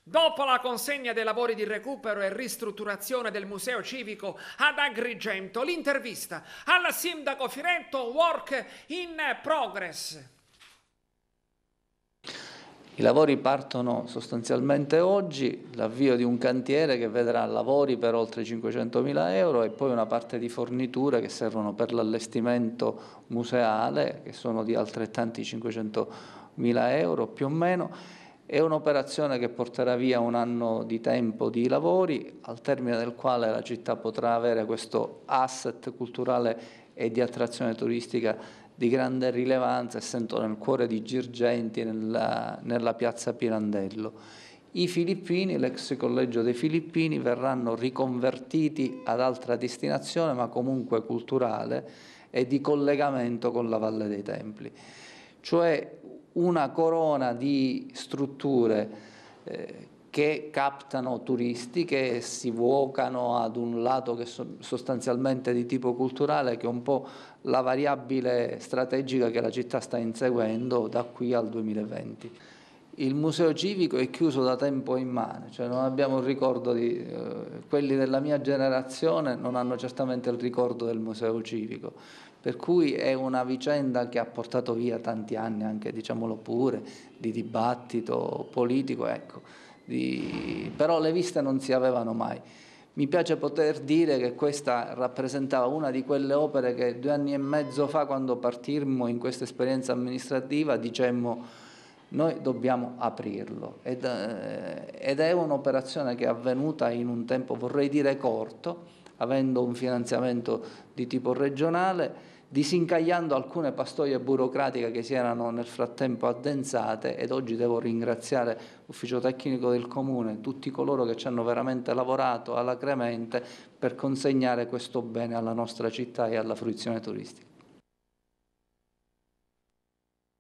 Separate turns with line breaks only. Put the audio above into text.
Dopo la consegna dei lavori di recupero e ristrutturazione del Museo Civico ad Agrigento, l'intervista al sindaco Firetto, work in progress.
I lavori partono sostanzialmente oggi, l'avvio di un cantiere che vedrà lavori per oltre 500.000 euro e poi una parte di forniture che servono per l'allestimento museale, che sono di altrettanti 500.000 euro più o meno. È un'operazione che porterà via un anno di tempo di lavori, al termine del quale la città potrà avere questo asset culturale e di attrazione turistica di grande rilevanza, essendo nel cuore di Girgenti, nella piazza Pirandello. I filippini, l'ex collegio dei Filippini, verranno riconvertiti ad altra destinazione, ma comunque culturale e di collegamento con la Valle dei Templi. Cioè una corona di strutture che captano turisti, che si vuocano ad un lato che sostanzialmente di tipo culturale, che è un po' la variabile strategica che la città sta inseguendo da qui al 2020. Il museo civico è chiuso da tempo immane, cioè non abbiamo il ricordo di quelli della mia generazione non hanno certamente il ricordo del museo civico, per cui è una vicenda che ha portato via tanti anni, anche diciamolo pure, di dibattito politico, ecco. Però le viste non si avevano mai. Mi piace poter dire che questa rappresentava una di quelle opere che 2 anni e mezzo fa, quando partimmo in questa esperienza amministrativa, dicemmo noi dobbiamo aprirlo ed è un'operazione che è avvenuta in un tempo, vorrei dire, corto, avendo un finanziamento di tipo regionale, disincagliando alcune pastoie burocratiche che si erano nel frattempo addensate, ed oggi devo ringraziare l'ufficio tecnico del Comune, tutti coloro che ci hanno veramente lavorato alacremente per consegnare questo bene alla nostra città e alla fruizione turistica.